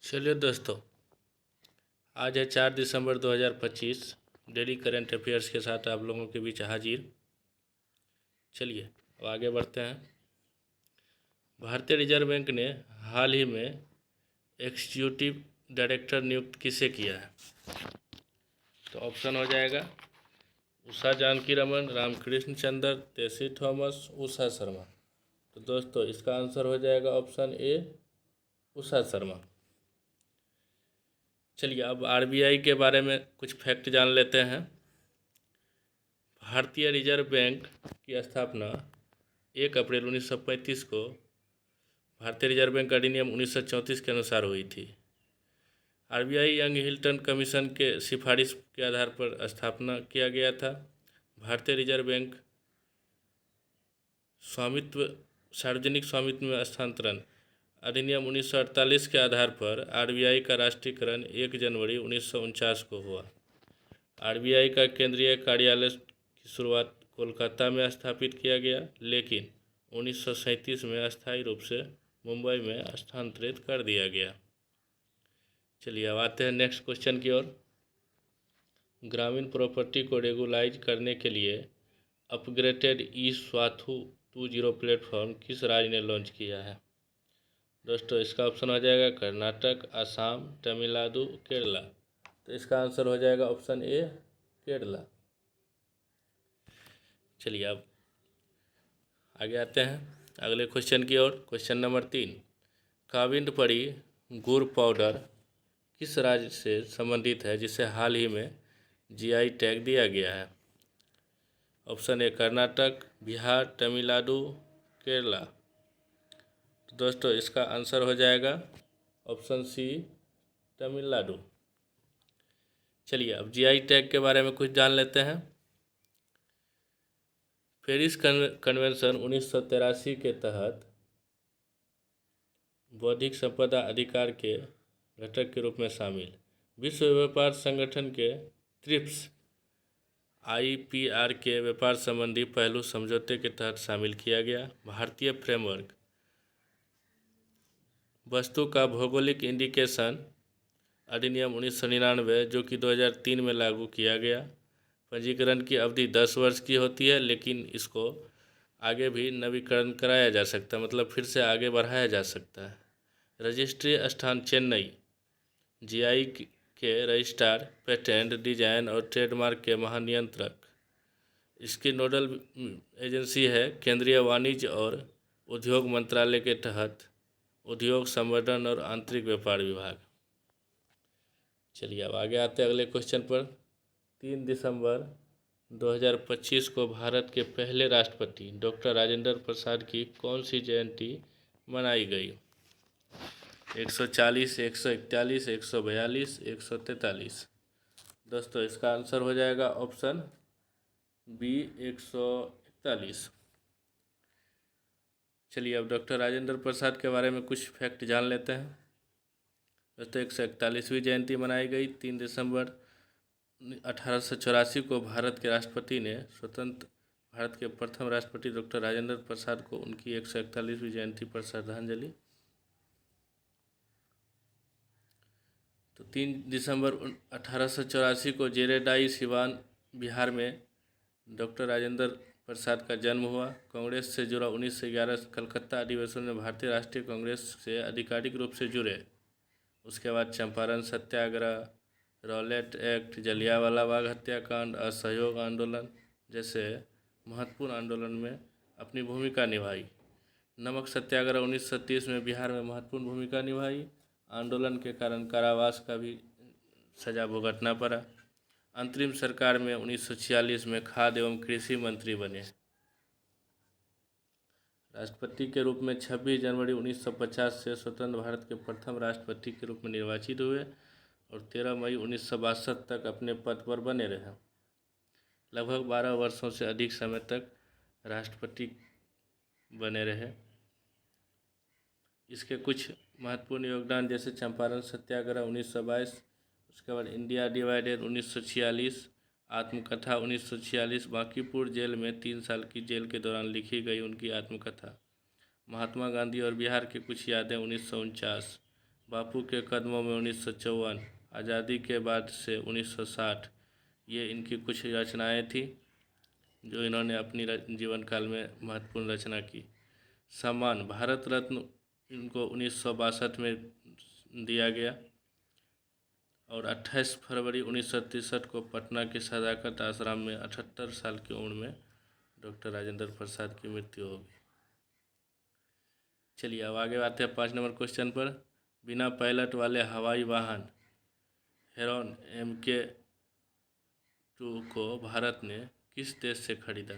चलिए दोस्तों, आज है 4 दिसंबर 2025। डेली करंट अफेयर्स के साथ आप लोगों के बीच हाजिर। चलिए अब आगे बढ़ते हैं। भारतीय रिजर्व बैंक ने हाल ही में एग्जीक्यूटिव डायरेक्टर नियुक्त किसे किया है? तो ऑप्शन हो जाएगा उषा जानकी रमन, रामकृष्ण चंद्र, टेसी थॉमस, उषा शर्मा। तो दोस्तों इसका आंसर हो जाएगा ऑप्शन ए, उषा शर्मा। चलिए अब आरबीआई के बारे में कुछ फैक्ट जान लेते हैं। भारतीय रिजर्व बैंक की स्थापना 1 अप्रैल 1935 को भारतीय रिजर्व बैंक अधिनियम 1934 के अनुसार हुई थी। आरबीआई यंग हिल्टन कमीशन के सिफारिश के आधार पर स्थापना किया गया था। भारतीय रिजर्व बैंक स्वामित्व सार्वजनिक स्वामित्व में हस्तांतरण अधिनियम 1948 के आधार पर आरबीआई का राष्ट्रीयकरण 1 जनवरी 1949 को हुआ। आरबीआई का केंद्रीय कार्यालय की शुरुआत कोलकाता में स्थापित किया गया, लेकिन 1937 में अस्थायी रूप से मुंबई में स्थानांतरित कर दिया गया। चलिए अब आते हैं नेक्स्ट क्वेश्चन की ओर। ग्रामीण प्रॉपर्टी को रेगुलाइज करने के लिए अपग्रेडेड ई स्वाथु 20 प्लेटफॉर्म किस राज्य ने लॉन्च किया है? दोस्तों इसका ऑप्शन हो जाएगा कर्नाटक, असम, तमिलनाडु, केरला। तो इसका आंसर हो जाएगा ऑप्शन ए, केरला। चलिए अब आगे आते हैं अगले क्वेश्चन की ओर। क्वेश्चन नंबर 3, काविंद-पड़ी गुड़ पाउडर किस राज्य से संबंधित है जिसे हाल ही में जीआई टैग दिया गया है? ऑप्शन ए कर्नाटक, बिहार, तमिलनाडु, केरला। तो दोस्तों इसका आंसर हो जाएगा ऑप्शन सी, तमिलनाडु। चलिए अब जीआई टैग के बारे में कुछ जान लेते हैं। पेरिस कन्वेंशन 1983 के तहत बौद्धिक संपदा अधिकार के घटक के रूप में शामिल विश्व व्यापार संगठन के ट्रिप्स आईपीआर के व्यापार संबंधी पहलू समझौते के तहत शामिल किया गया। भारतीय फ्रेमवर्क वस्तु का भौगोलिक इंडिकेशन अधिनियम 1999 जो कि 2003 में लागू किया गया। पंजीकरण की अवधि 10 वर्ष की होती है, लेकिन इसको आगे भी नवीकरण कराया जा सकता है, मतलब फिर से आगे बढ़ाया जा सकता है। रजिस्ट्री स्थान चेन्नई, जीआई के रजिस्ट्रार, पेटेंट, डिजाइन और ट्रेडमार्क के महानियंत्रक। इसकी नोडल एजेंसी है केंद्रीय वाणिज्य और उद्योग मंत्रालय के तहत उद्योग संवर्धन और आंतरिक व्यापार विभाग। चलिए अब आगे आते हैं अगले क्वेश्चन पर। 3 दिसंबर 2025 को भारत के पहले राष्ट्रपति डॉक्टर राजेंद्र प्रसाद की कौन सी जयंती मनाई गई? 140, 141, 142, 143। दोस्तों इसका आंसर हो जाएगा ऑप्शन बी, 141। चलिए अब डॉक्टर राजेंद्र प्रसाद के बारे में कुछ फैक्ट जान लेते हैं। दोस्तों 141वीं जयंती मनाई गई 3 दिसंबर 1884 को। भारत के राष्ट्रपति ने स्वतंत्र भारत के प्रथम राष्ट्रपति डॉक्टर राजेंद्र प्रसाद को उनकी 141वीं जयंती पर श्रद्धांजलि। तो 3 दिसंबर 1884 को जेरेडाई सिवान बिहार में डॉक्टर राजेंद्र प्रसाद का जन्म हुआ। कांग्रेस से जुड़ा 1911 कलकत्ता अधिवेशन में भारतीय राष्ट्रीय कांग्रेस से आधिकारिक रूप से जुड़े। उसके बाद चंपारण सत्याग्रह, रॉलेट एक्ट, जलियांवाला बाग हत्याकांड, असहयोग आंदोलन जैसे महत्वपूर्ण आंदोलन में अपनी भूमिका निभाई। नमक सत्याग्रह 1930 में बिहार में महत्वपूर्ण भूमिका निभाई। आंदोलन के कारण कारावास का भी सजा भुगतना पड़ा। अंतरिम सरकार में 1946 में खाद्य एवं कृषि मंत्री बने। राष्ट्रपति के रूप में 26 जनवरी 1950 से स्वतंत्र भारत के प्रथम राष्ट्रपति के रूप में निर्वाचित हुए और 13 मई 1962 तक अपने पद पर बने रहे। लगभग 12 वर्षों से अधिक समय तक राष्ट्रपति बने रहे। इसके कुछ महत्वपूर्ण योगदान जैसे चंपारण सत्याग्रह 1922, उसके बाद इंडिया डिवाइडेड 1946, आत्मकथा 1946, बांकीपुर जेल में 3 साल की जेल के दौरान लिखी गई उनकी आत्मकथा, महात्मा गांधी और बिहार की कुछ यादें 1949, बापू के कदमों में 1954, आज़ादी के बाद से 1960, ये इनकी कुछ रचनाएं थी जो इन्होंने अपनी जीवन काल में महत्वपूर्ण रचना की। सम्मान भारत रत्न इनको 1962 में दिया गया और 28 फरवरी 1963 को पटना के सदाकत आश्रम में 78 साल की उम्र में डॉक्टर राजेंद्र प्रसाद की मृत्यु होगी। चलिए अब आगे आते हैं 5 नंबर क्वेश्चन पर। बिना पायलट वाले हवाई वाहन हेरॉन MK-2 को भारत ने किस देश से खरीदा?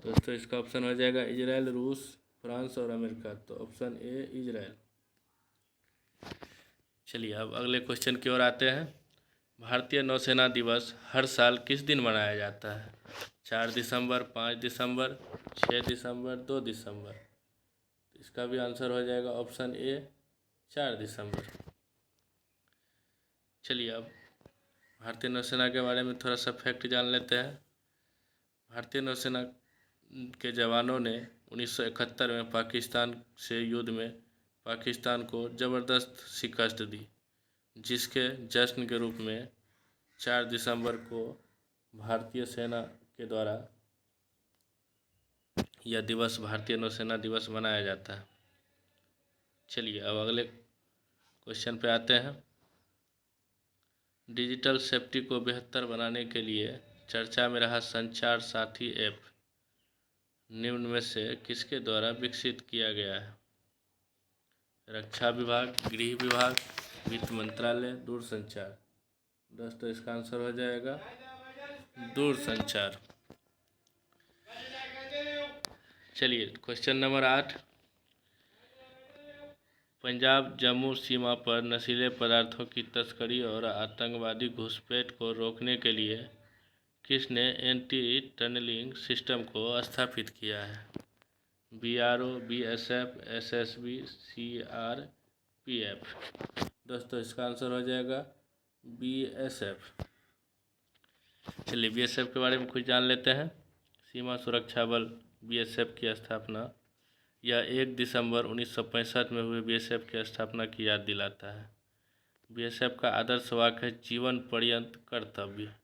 दोस्तों इसका ऑप्शन हो जाएगा इजराइल, रूस, फ्रांस और अमेरिका। तो ऑप्शन ए इजराइल। चलिए अब अगले क्वेश्चन की ओर आते हैं। भारतीय नौसेना दिवस हर साल किस दिन मनाया जाता है? 4 दिसंबर, 5 दिसंबर, 6 दिसंबर, 2 दिसंबर। तो इसका भी आंसर हो जाएगा ऑप्शन ए 4 दिसंबर। चलिए अब भारतीय नौसेना के बारे में थोड़ा सा फैक्ट जान लेते हैं। भारतीय नौसेना के जवानों ने 1971 में पाकिस्तान से युद्ध में पाकिस्तान को ज़बरदस्त शिकस्त दी, जिसके जश्न के रूप में 4 दिसंबर को भारतीय सेना के द्वारा यह दिवस भारतीय नौसेना दिवस मनाया जाता है। चलिए अब अगले क्वेश्चन पे आते हैं। डिजिटल सेफ्टी को बेहतर बनाने के लिए चर्चा में रहा संचार साथी ऐप निम्न में से किसके द्वारा विकसित किया गया है? रक्षा विभाग, गृह विभाग, वित्त मंत्रालय, दूरसंचार। दोस्तों इसका आंसर हो जाएगा दूरसंचार। चलिए क्वेश्चन नंबर 8। पंजाब जम्मू सीमा पर नशीले पदार्थों की तस्करी और आतंकवादी घुसपैठ को रोकने के लिए किसने एंटी टनलिंग सिस्टम को स्थापित किया है? BRO, BSF, SSB, CRPF। दोस्तों इसका आंसर हो जाएगा BSF। चलिए BSF के बारे में कुछ जान लेते हैं। सीमा सुरक्षा बल BSF की स्थापना यह 1 दिसंबर 1965 में हुए BSF की स्थापना की याद दिलाता है। BSF का आदर्श वाक्य है जीवन पर्यंत कर्तव्य,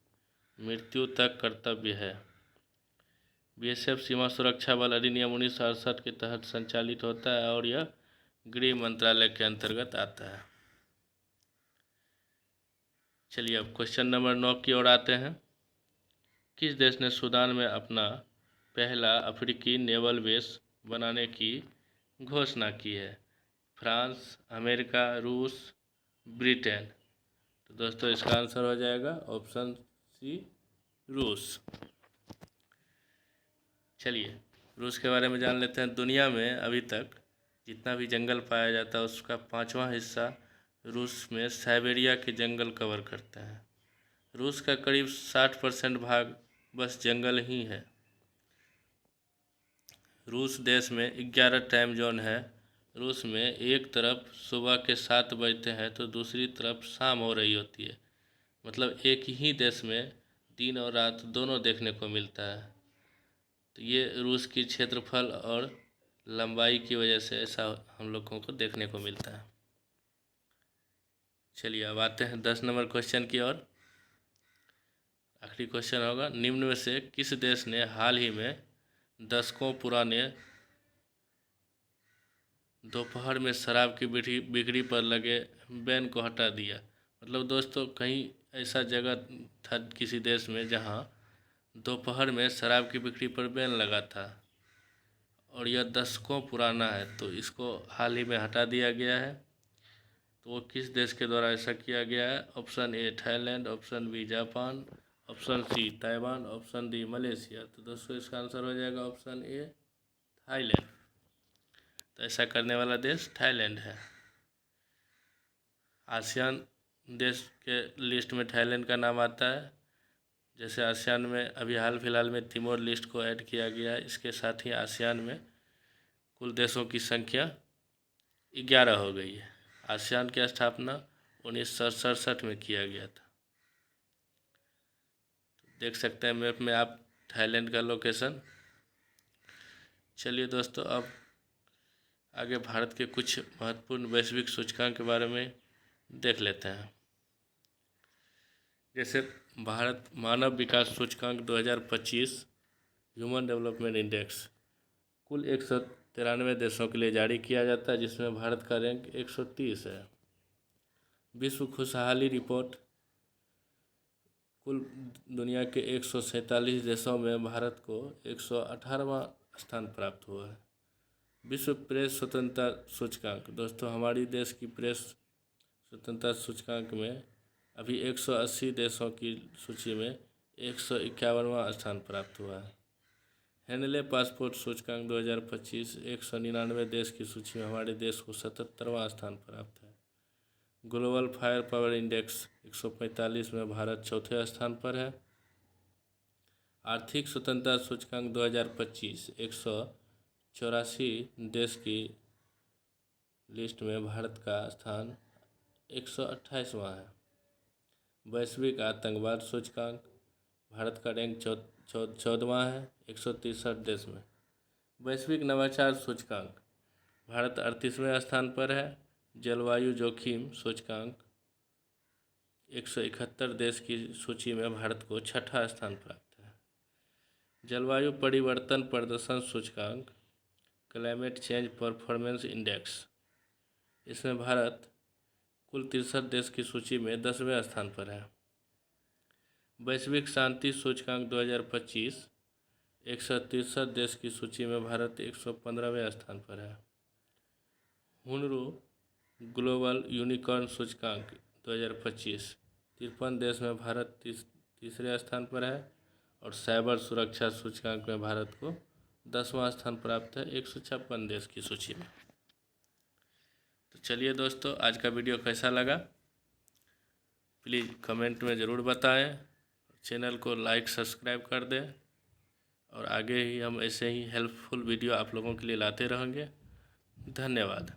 मृत्यु तक कर्तव्य है। BSF सीमा सुरक्षा बल अधिनियम 1968 के तहत संचालित होता है और यह गृह मंत्रालय के अंतर्गत आता है। चलिए अब क्वेश्चन नंबर 9 की ओर आते हैं। किस देश ने सूडान में अपना पहला अफ्रीकी नेवल बेस बनाने की घोषणा की है? फ्रांस, अमेरिका, रूस, ब्रिटेन। तो दोस्तों इसका आंसर हो जाएगा ऑप्शन सी रूस। चलिए रूस के बारे में जान लेते हैं। दुनिया में अभी तक जितना भी जंगल पाया जाता है उसका 5वां हिस्सा रूस में साइबेरिया के जंगल कवर करता है। रूस का करीब 60% भाग बस जंगल ही है। रूस देश में 11 टाइम जोन है। रूस में एक तरफ सुबह के 7 बजते हैं तो दूसरी तरफ शाम हो रही होती है। मतलब एक ही देश में दिन और रात दोनों देखने को मिलता है। तो ये रूस की क्षेत्रफल और लंबाई की वजह से ऐसा हम लोगों को देखने को मिलता है। चलिए अब आते हैं 10 नंबर क्वेश्चन की ओर। आखिरी क्वेश्चन होगा, निम्न में से किस देश ने हाल ही में दशकों पुराने दोपहर में शराब की बिक्री पर लगे बैन को हटा दिया? मतलब दोस्तों कहीं ऐसा जगह था किसी देश में जहां दोपहर में शराब की बिक्री पर बैन लगा था और यह दशकों पुराना है, तो इसको हाल ही में हटा दिया गया है। तो वो किस देश के द्वारा ऐसा किया गया है? Option A Thailand, option B Japan, option C Taiwan, option D Malaysia. तो दोस्तों इसका आंसर हो जाएगा ऑप्शन ए थाईलैंड। तो ऐसा करने वाला देश थाईलैंड है। आसियान देश के लिस्ट में थाईलैंड का नाम आता है। जैसे आसियान में अभी हाल फिलहाल में तिमोर लिस्ट को ऐड किया गया है, इसके साथ ही आसियान में कुल देशों की संख्या 11 हो गई है। आसियान की स्थापना 1967 में किया गया था। देख सकते हैं मैप में आप थाईलैंड का लोकेशन। चलिए दोस्तों अब आगे भारत के कुछ महत्वपूर्ण वैश्विक सूचकांक के बारे में देख लेते हैं। जैसे भारत मानव विकास सूचकांक 2025 ह्यूमन डेवलपमेंट इंडेक्स कुल 193 देशों के लिए जारी किया जाता है, जिसमें भारत का रैंक 130 है। विश्व खुशहाली रिपोर्ट कुल दुनिया के 147 देशों में भारत को 118वां स्थान प्राप्त हुआ है। विश्व प्रेस स्वतंत्रता सूचकांक, दोस्तों हमारी देश की प्रेस स्वतंत्रता सूचकांक में अभी 180 देशों की सूची में 151वां स्थान प्राप्त हुआ है। हेनले पासपोर्ट सूचकांक 2025 199 देश की सूची में हमारे देश को 77वां स्थान प्राप्त है। ग्लोबल फायर पावर इंडेक्स 145 में भारत चौथे स्थान पर है। आर्थिक स्वतंत्रता सूचकांक 2025 184 देश की लिस्ट में भारत का स्थान 128वां है। वैश्विक आतंकवाद सूचकांक, भारत का रैंक 14वां है 163 देश में। वैश्विक नवाचार सूचकांक, भारत 38वें स्थान पर है। जलवायु जोखिम सूचकांक 171 देश की सूची में भारत को 6ठा स्थान प्राप्त है। जलवायु परिवर्तन प्रदर्शन सूचकांक, क्लाइमेट चेंज परफॉर्मेंस इंडेक्स, इसमें भारत कुल 63 देश की सूची में 10वें स्थान पर है। वैश्विक शांति सूचकांक 2025 163 देश की सूची में भारत 115वें स्थान पर है। हुनरू ग्लोबल यूनिकॉर्न सूचकांक 2025 53 देश में भारत तीसरे स्थान पर है। और साइबर सुरक्षा सूचकांक में भारत को 10वां स्थान प्राप्त है 156 देश की सूची में। तो चलिए दोस्तों, आज का वीडियो कैसा लगा प्लीज़ कमेंट में ज़रूर बताएं। चैनल को लाइक सब्सक्राइब कर दें और आगे ही हम ऐसे ही हेल्पफुल वीडियो आप लोगों के लिए लाते रहेंगे। धन्यवाद।